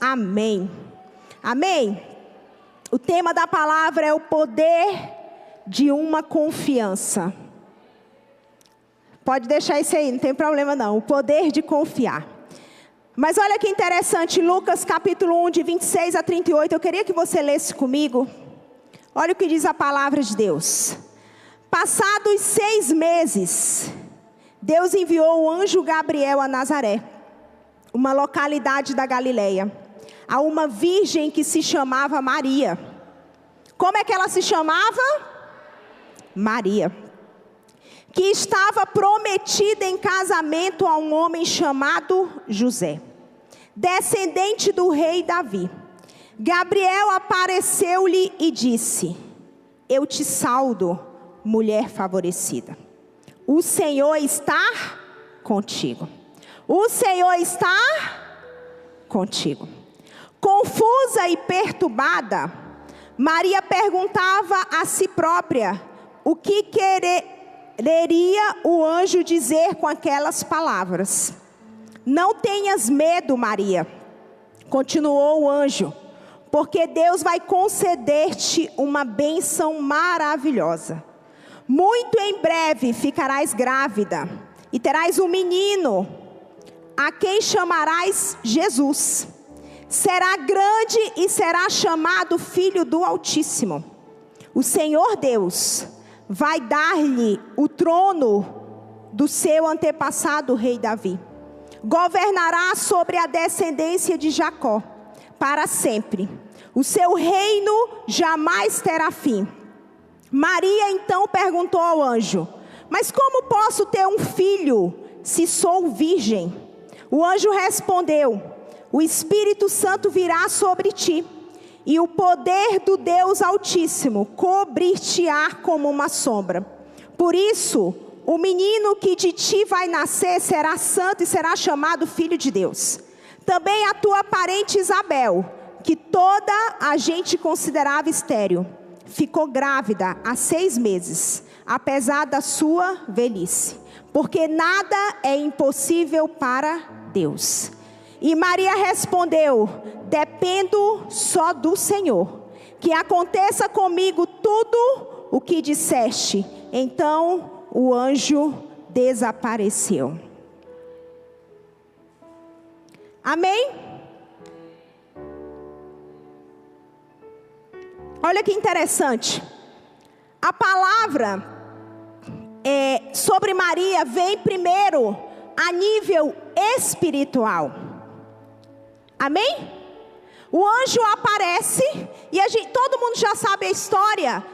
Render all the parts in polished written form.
Amém. Amém. O tema da palavra é o poder de uma confiança. Pode deixar isso aí, não tem problema não. O poder de confiar. Mas olha que interessante, Lucas capítulo 1, de 26 a 38. Eu queria que você lesse comigo. Olha o que diz a palavra de Deus. Passados 6 meses, Deus enviou o anjo Gabriel a Nazaré, uma localidade da Galileia, a uma virgem que se chamava Maria. Como é que ela se chamava? Maria. Que estava prometida em casamento a um homem chamado José, descendente do rei Davi. Gabriel apareceu-lhe e disse: eu te saudo, mulher favorecida. O Senhor está contigo. O Senhor está contigo. Confusa e perturbada, Maria perguntava a si própria o que quereria o anjo dizer com aquelas palavras. Não tenhas medo, Maria, continuou o anjo, porque Deus vai conceder-te uma bênção maravilhosa. Muito em breve ficarás grávida e terás um menino, a quem chamarás Jesus. Será grande e será chamado Filho do Altíssimo. O Senhor Deus vai dar-lhe o trono do seu antepassado, o rei Davi. Governará sobre a descendência de Jacó para sempre. O seu reino jamais terá fim. Maria então perguntou ao anjo: mas como posso ter um filho se sou virgem? O anjo respondeu: o Espírito Santo virá sobre ti, e o poder do Deus Altíssimo cobrir-te-á como uma sombra. Por isso, o menino que de ti vai nascer será santo e será chamado Filho de Deus. Também a tua parente Isabel, que toda a gente considerava estéril, ficou grávida há 6 meses, apesar da sua velhice, porque nada é impossível para Deus. E Maria respondeu: dependo só do Senhor, que aconteça comigo tudo o que disseste. Então o anjo desapareceu. Amém? Olha que interessante. A palavra sobre Maria vem primeiro a nível espiritual. Amém? O anjo aparece e todo mundo já sabe a história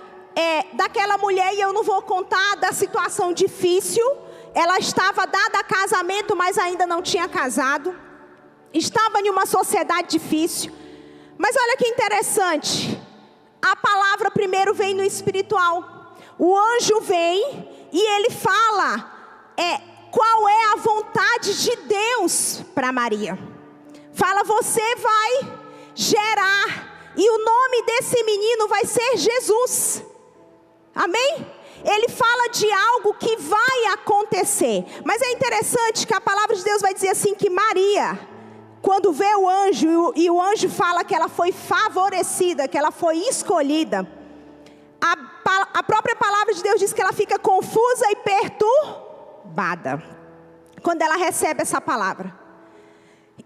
daquela mulher, e eu não vou contar da situação difícil. Ela estava dada a casamento, mas ainda não tinha casado. Estava em uma sociedade difícil. Mas olha que interessante. A palavra primeiro vem no espiritual. O anjo vem e ele fala qual é a vontade de Deus para Maria. Fala: você vai gerar, e o nome desse menino vai ser Jesus. Amém? Ele fala de algo que vai acontecer. Mas é interessante que a palavra de Deus vai dizer assim, que Maria, quando vê o anjo, e o anjo fala que ela foi favorecida, que ela foi escolhida, a própria palavra de Deus diz que ela fica confusa e perturbada quando ela recebe essa palavra.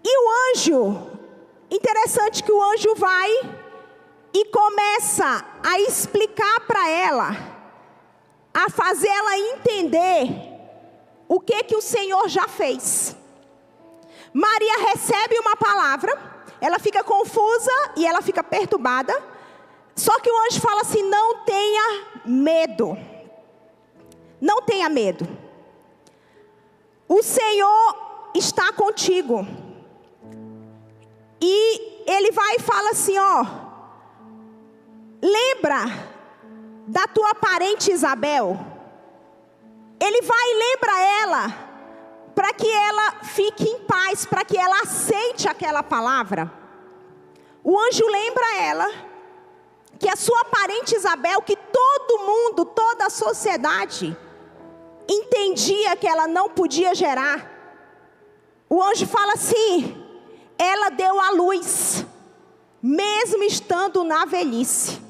E o anjo, interessante que o anjo vai e começa a explicar para ela, a fazer ela entender o que o Senhor já fez. Maria recebe uma palavra, ela fica confusa e ela fica perturbada. Só que o anjo fala assim: não tenha medo. Não tenha medo. O Senhor está contigo. E ele vai e fala assim: lembra da tua parente Isabel. Ele vai e lembra ela, para que ela fique em paz, para que ela aceite aquela palavra. O anjo lembra ela que a sua parente Isabel, que todo mundo, toda a sociedade entendia que ela não podia gerar. O anjo fala assim: ela deu à luz, mesmo estando na velhice.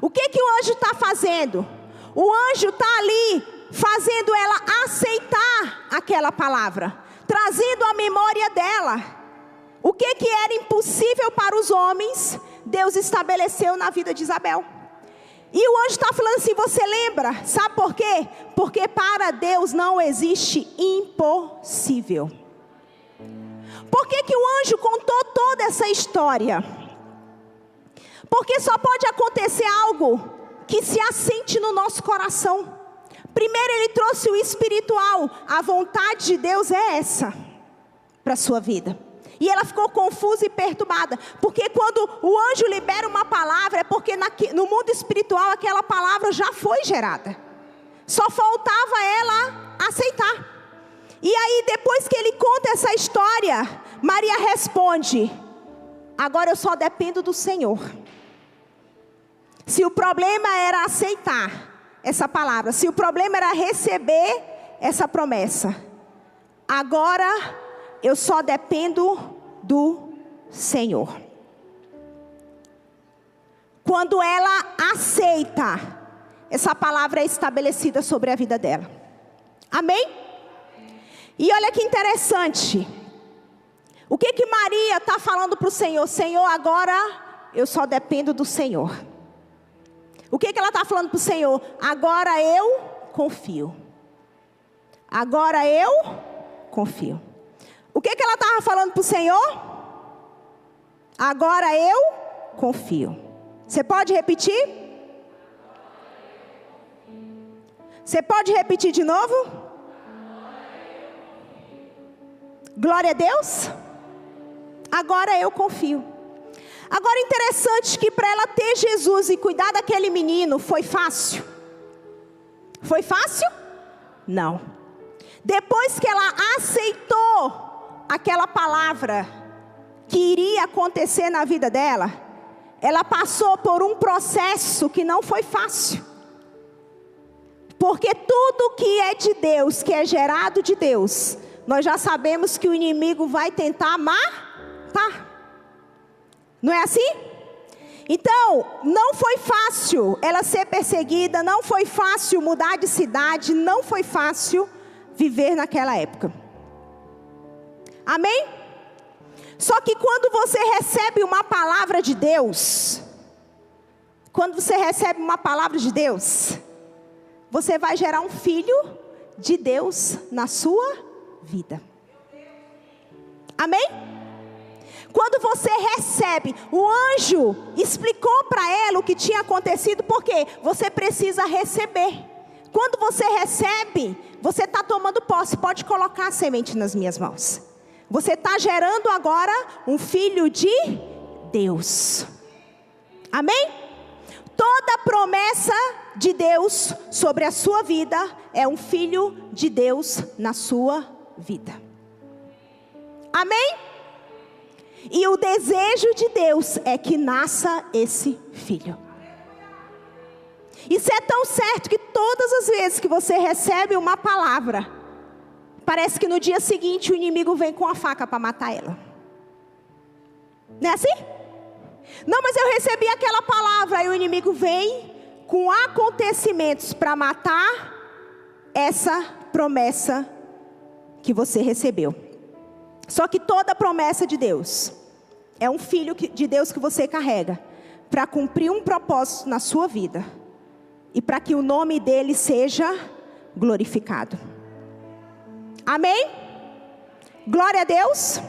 O que o anjo está fazendo? O anjo está ali, fazendo ela aceitar aquela palavra, trazendo a memória dela. O que era impossível para os homens, Deus estabeleceu na vida de Isabel. E o anjo está falando assim, você lembra? Sabe por quê? Porque para Deus não existe impossível. Por que o anjo contou toda essa história? Porque só pode acontecer algo que se assente no nosso coração. Primeiro ele trouxe o espiritual. A vontade de Deus é essa para a sua vida. E ela ficou confusa e perturbada. Porque quando o anjo libera uma palavra, é porque no mundo espiritual aquela palavra já foi gerada. Só faltava ela aceitar. E aí depois que ele conta essa história, Maria responde, agora eu só dependo do Senhor. Se o problema era aceitar essa palavra, se o problema era receber essa promessa, agora eu só dependo do Senhor. Quando ela aceita, essa palavra é estabelecida sobre a vida dela. Amém? E olha que interessante. O que Maria está falando para o Senhor? Senhor, agora eu só dependo do Senhor. O que ela está falando para o Senhor? Agora eu confio. Agora eu confio. O que ela estava falando para o Senhor? Agora eu confio. Você pode repetir? Você pode repetir de novo? Glória a Deus. Agora eu confio. Agora interessante que para ela ter Jesus e cuidar daquele menino, foi fácil? Foi fácil? Não. Depois que ela aceitou aquela palavra que iria acontecer na vida dela, ela passou por um processo que não foi fácil. Porque tudo que é de Deus, que é gerado de Deus, nós já sabemos que o inimigo vai tentar matar. Não é assim? Então, não foi fácil ela ser perseguida, não foi fácil mudar de cidade, não foi fácil viver naquela época. Amém? Só que quando você recebe uma palavra de Deus, você vai gerar um filho de Deus na sua vida. Amém? Quando você recebe, o anjo explicou para ela o que tinha acontecido, porque você precisa receber. Quando você recebe, você está tomando posse. Pode colocar a semente nas minhas mãos. Você está gerando agora um filho de Deus. Amém? Toda promessa de Deus sobre a sua vida é um filho de Deus na sua vida. Amém? E o desejo de Deus é que nasça esse filho. Isso é tão certo que todas as vezes que você recebe uma palavra, parece que no dia seguinte o inimigo vem com a faca para matar ela. Não é assim? Não, mas eu recebi aquela palavra e o inimigo vem com acontecimentos para matar essa promessa que você recebeu. Só que toda promessa de Deus é um filho de Deus que você carrega para cumprir um propósito na sua vida e para que o nome dele seja glorificado. Amém? Glória a Deus.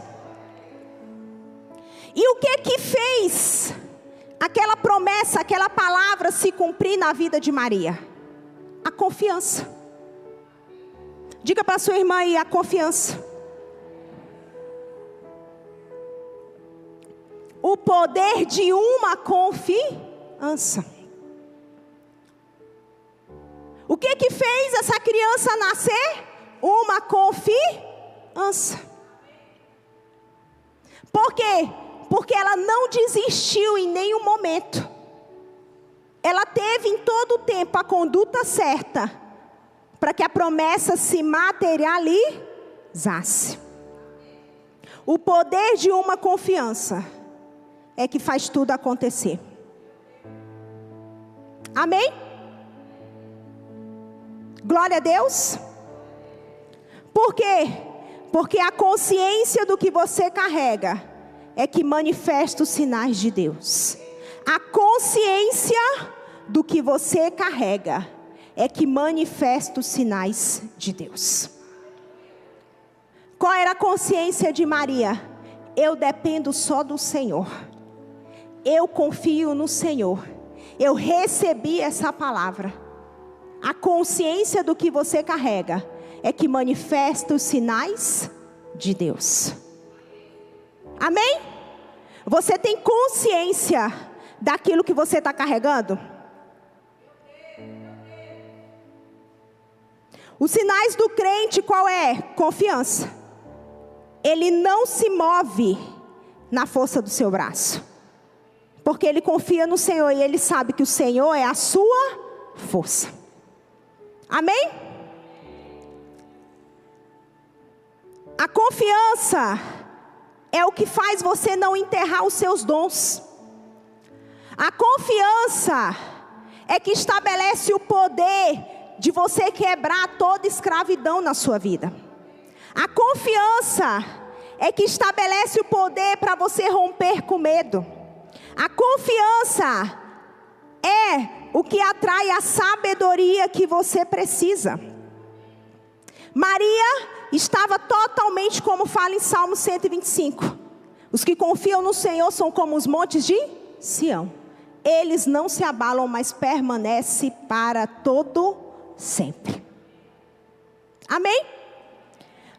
E o que fez aquela promessa, aquela palavra se cumprir na vida de Maria? A confiança. Diga para sua irmã aí, a confiança. O poder de uma confiança. O que fez essa criança nascer? Uma confiança. Por quê? Porque ela não desistiu em nenhum momento. Ela teve em todo o tempo a conduta certa para que a promessa se materializasse. O poder de uma confiança é que faz tudo acontecer. Amém? Glória a Deus. Por quê? Porque a consciência do que você carrega é que manifesta os sinais de Deus. A consciência do que você carrega é que manifesta os sinais de Deus. Qual era a consciência de Maria? Eu dependo só do Senhor. Eu confio no Senhor. Eu recebi essa palavra. A consciência do que você carrega é que manifesta os sinais de Deus. Amém? Você tem consciência daquilo que você está carregando? Os sinais do crente qual é? Confiança. Ele não se move na força do seu braço, porque ele confia no Senhor e ele sabe que o Senhor é a sua força. Amém? A confiança é o que faz você não enterrar os seus dons. A confiança é que estabelece o poder de você quebrar toda escravidão na sua vida. A confiança é que estabelece o poder para você romper com medo. A confiança é o que atrai a sabedoria que você precisa. Maria estava totalmente como fala em Salmo 125. Os que confiam no Senhor são como os montes de Sião. Eles não se abalam, mas permanecem para todo sempre. Amém?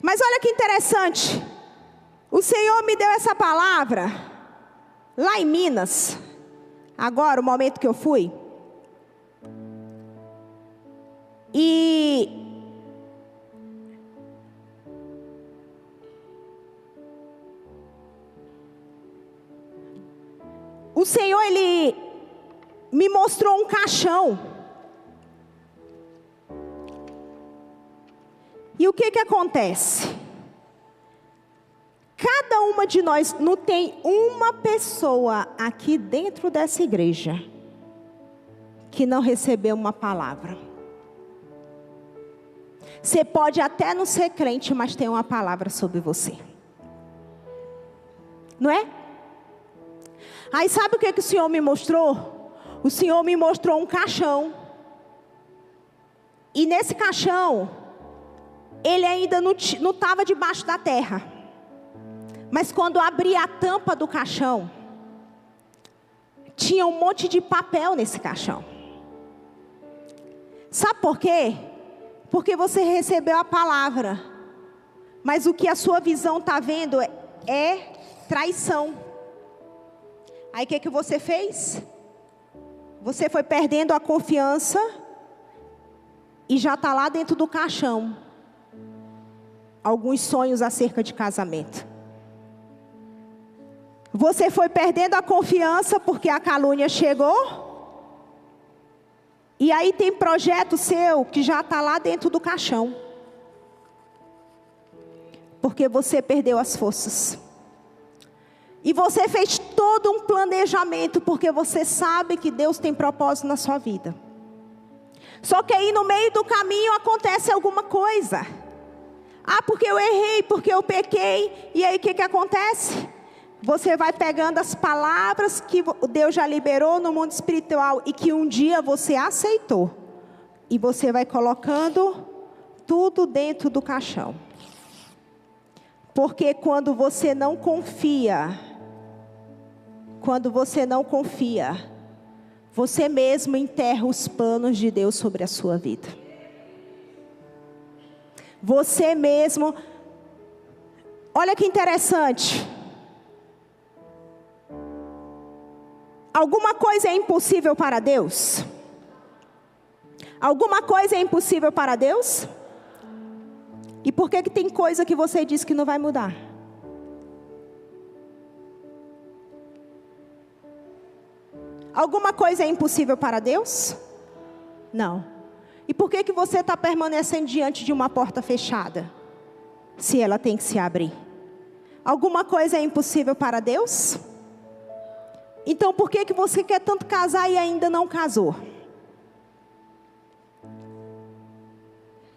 Mas olha que interessante. O Senhor me deu essa palavra lá em Minas. Agora, o momento que eu fui. E o Senhor, Ele me mostrou um caixão. E o que acontece? Cada uma de nós, não tem uma pessoa aqui dentro dessa igreja que não recebeu uma palavra. Você pode até não ser crente, mas tem uma palavra sobre você. Não é? Aí sabe o que o Senhor me mostrou? O Senhor me mostrou um caixão. E nesse caixão, ele ainda não estava debaixo da terra. Mas quando abri a tampa do caixão, tinha um monte de papel nesse caixão. Sabe por quê? Porque você recebeu a palavra. Mas o que a sua visão está vendo é traição. Aí o que você fez? Você foi perdendo a confiança e já está lá dentro do caixão. Alguns sonhos acerca de casamento. Você foi perdendo a confiança porque a calúnia chegou. E aí tem projeto seu que já está lá dentro do caixão. Porque você perdeu as forças. E você fez todo um planejamento porque você sabe que Deus tem propósito na sua vida. Só que aí no meio do caminho acontece alguma coisa. Ah, porque eu errei, porque eu pequei. E aí o que acontece? Você vai pegando as palavras que Deus já liberou no mundo espiritual e que um dia você aceitou. E você vai colocando tudo dentro do caixão. Porque quando você não confia, você mesmo enterra os planos de Deus sobre a sua vida. Você mesmo. Olha que interessante. Alguma coisa é impossível para Deus? Alguma coisa é impossível para Deus? E por que tem coisa que você diz que não vai mudar? Alguma coisa é impossível para Deus? Não. E por que você está permanecendo diante de uma porta fechada? Se ela tem que se abrir. Alguma coisa é impossível para Deus? Então por que você quer tanto casar e ainda não casou?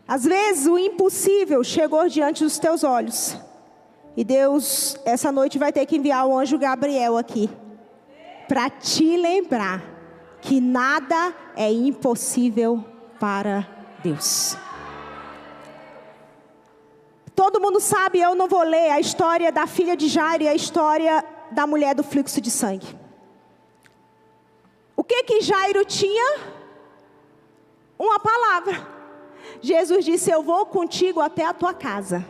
Às vezes o impossível chegou diante dos teus olhos. E Deus, essa noite, vai ter que enviar o anjo Gabriel aqui, para te lembrar que nada é impossível para Deus. Todo mundo sabe, eu não vou ler a história da filha de Jairo e a história da mulher do fluxo de sangue. O que Jairo tinha? Uma palavra. Jesus disse: eu vou contigo até a tua casa.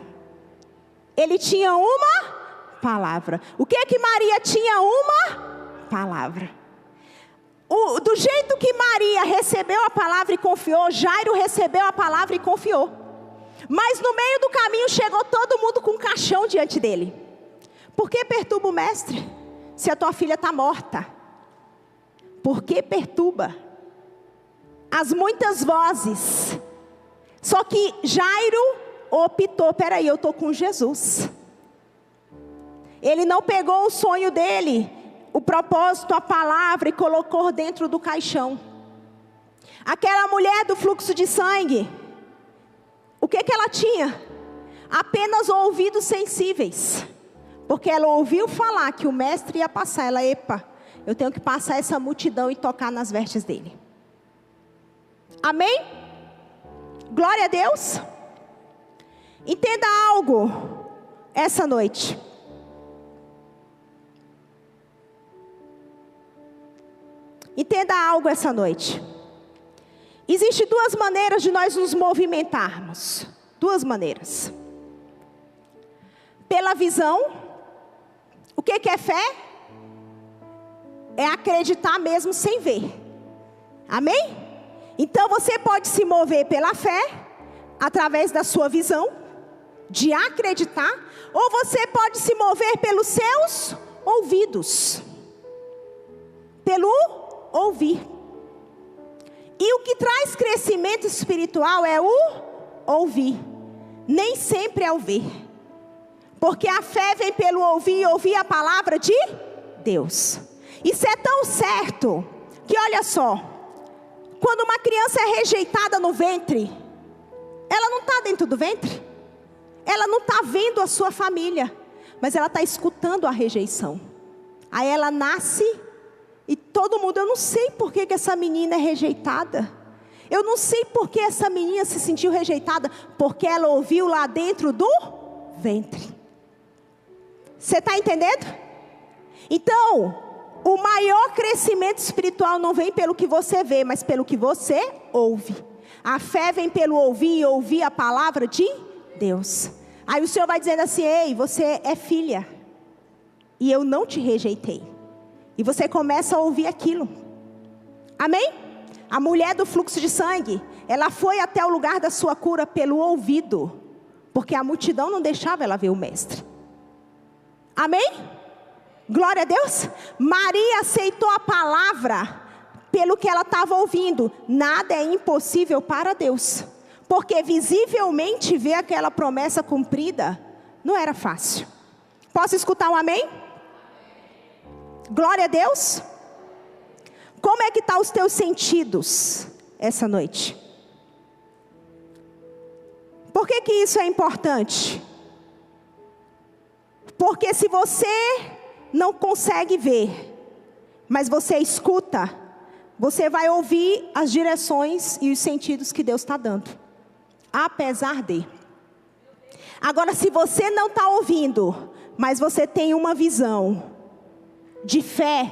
Ele tinha uma palavra. O que Maria tinha? Uma palavra. Do jeito que Maria recebeu a palavra e confiou, Jairo recebeu a palavra e confiou. Mas no meio do caminho chegou todo mundo com um caixão diante dele. Por que perturba o mestre, se a tua filha está morta? Por que perturba? As muitas vozes. Só que Jairo optou: peraí, eu estou com Jesus. Ele não pegou o sonho dele, o propósito, a palavra, e colocou dentro do caixão. Aquela mulher do fluxo de sangue, o que ela tinha? Apenas ouvidos sensíveis. Porque ela ouviu falar que o mestre ia passar. Ela: epa, eu tenho que passar essa multidão e tocar nas vestes dele. Amém? Glória a Deus. Entenda algo essa noite. Entenda algo essa noite. Existem duas maneiras de nós nos movimentarmos. Duas maneiras. Pela visão. O que é fé? É acreditar mesmo sem ver. Amém? Então você pode se mover pela fé, através da sua visão, de acreditar, ou você pode se mover pelos seus ouvidos, pelo ouvir. E o que traz crescimento espiritual é o ouvir, nem sempre é o ver. Porque a fé vem pelo ouvir, e ouvir a palavra de Deus. Isso é tão certo, que olha só, quando uma criança é rejeitada no ventre, ela não está dentro do ventre, ela não está vendo a sua família, mas ela está escutando a rejeição. Aí ela nasce e todo mundo: eu não sei por que essa menina é rejeitada, eu não sei por que essa menina se sentiu rejeitada, porque ela ouviu lá dentro do ventre. Você está entendendo? Então, o maior crescimento espiritual não vem pelo que você vê, mas pelo que você ouve. A fé vem pelo ouvir, e ouvir a palavra de Deus. Aí o Senhor vai dizendo assim: ei, você é filha, e eu não te rejeitei. E você começa a ouvir aquilo. Amém? A mulher do fluxo de sangue, ela foi até o lugar da sua cura pelo ouvido, porque a multidão não deixava ela ver o mestre. Amém? Glória a Deus. Maria aceitou a palavra pelo que ela estava ouvindo. Nada é impossível para Deus, porque visivelmente ver aquela promessa cumprida não era fácil. Posso escutar um amém? Glória a Deus. Como é que estão os teus sentidos essa noite? Por que isso é importante? Porque se você não consegue ver, mas você escuta, você vai ouvir as direções e os sentidos que Deus está dando, apesar de. Agora, se você não está ouvindo, mas você tem uma visão de fé,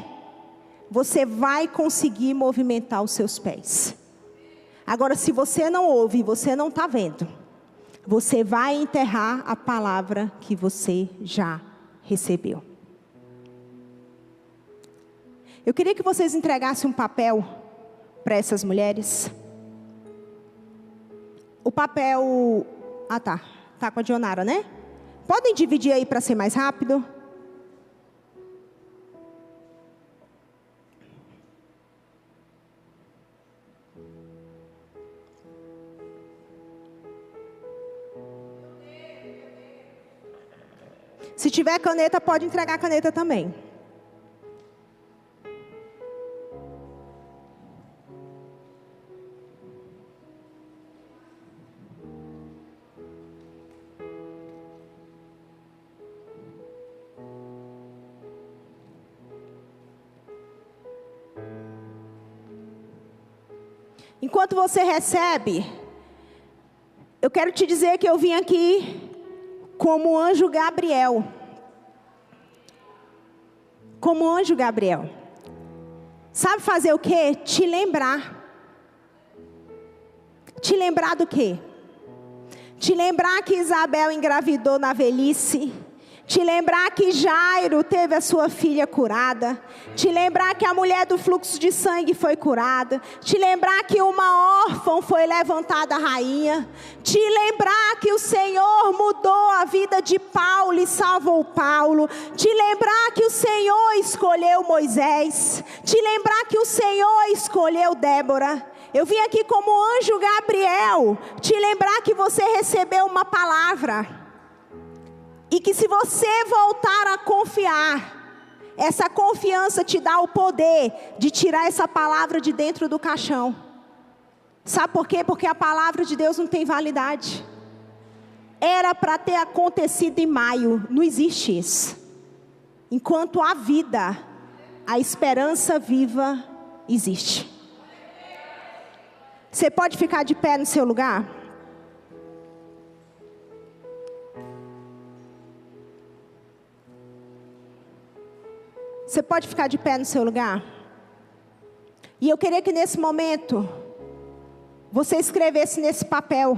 você vai conseguir movimentar os seus pés. Agora, se você não ouve, você não está vendo, você vai enterrar a palavra que você já recebeu. Eu queria que vocês entregassem um papel para essas mulheres. O papel... tá com a Dionara, né? Podem dividir aí para ser mais rápido? Se tiver caneta, pode entregar a caneta também. Enquanto você recebe, eu quero te dizer que eu vim aqui como o anjo Gabriel. Como o anjo Gabriel. Sabe fazer o quê? Te lembrar. Te lembrar do quê? Te lembrar que Isabel engravidou na velhice. Te lembrar que Jairo teve a sua filha curada. Te lembrar que a mulher do fluxo de sangue foi curada. Te lembrar que uma órfã foi levantada rainha. Te lembrar que o Senhor mudou a vida de Paulo e salvou Paulo. Te lembrar que o Senhor escolheu Moisés. Te lembrar que o Senhor escolheu Débora. Eu vim aqui como anjo Gabriel te lembrar que você recebeu uma palavra. E que se você voltar a confiar, essa confiança te dá o poder de tirar essa palavra de dentro do caixão. Sabe por quê? Porque a palavra de Deus não tem validade. Era para ter acontecido em maio, não existe isso. Enquanto há vida, a esperança viva existe. Você pode ficar de pé no seu lugar? Você pode ficar de pé no seu lugar? E eu queria que nesse momento, você escrevesse nesse papel.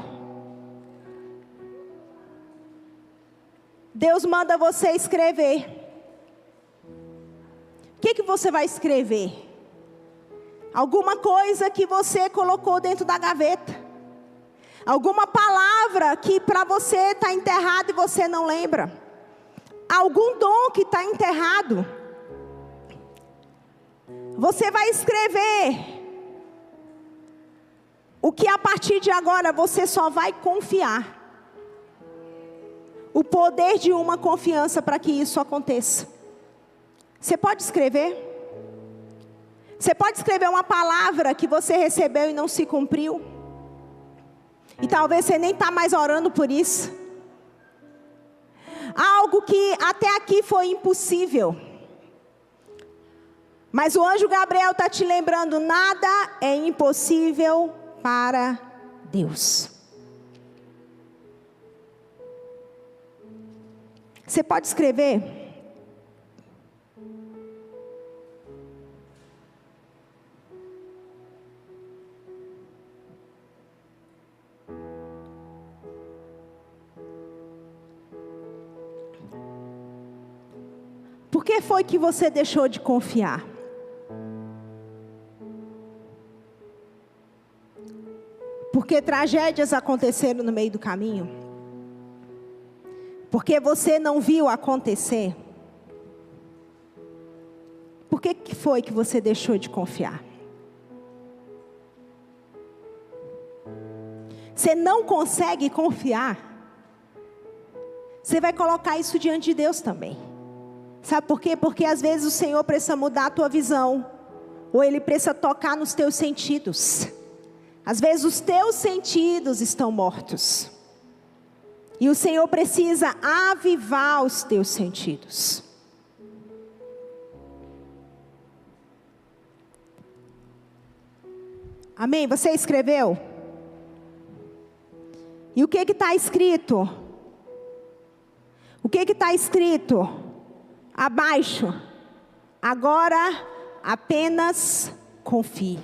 Deus manda você escrever. O que você vai escrever? Alguma coisa que você colocou dentro da gaveta. Alguma palavra que para você está enterrada e você não lembra. Algum dom que está enterrado. Você vai escrever o que a partir de agora você só vai confiar. O poder de uma confiança para que isso aconteça. Você pode escrever? Você pode escrever uma palavra que você recebeu e não se cumpriu. E talvez você nem está mais orando por isso. Algo que até aqui foi impossível. Mas o anjo Gabriel está te lembrando, nada é impossível para Deus. Você pode escrever? Por que foi que você deixou de confiar? Porque tragédias aconteceram no meio do caminho? Porque você não viu acontecer? Por que foi que você deixou de confiar? Você não consegue confiar? Você vai colocar isso diante de Deus também. Sabe por quê? Porque às vezes o Senhor precisa mudar a tua visão. Ou Ele precisa tocar nos teus sentidos. Às vezes os teus sentidos estão mortos. E o Senhor precisa avivar os teus sentidos. Amém? Você escreveu? E o que está escrito? O que está escrito? Abaixo. Agora apenas confie.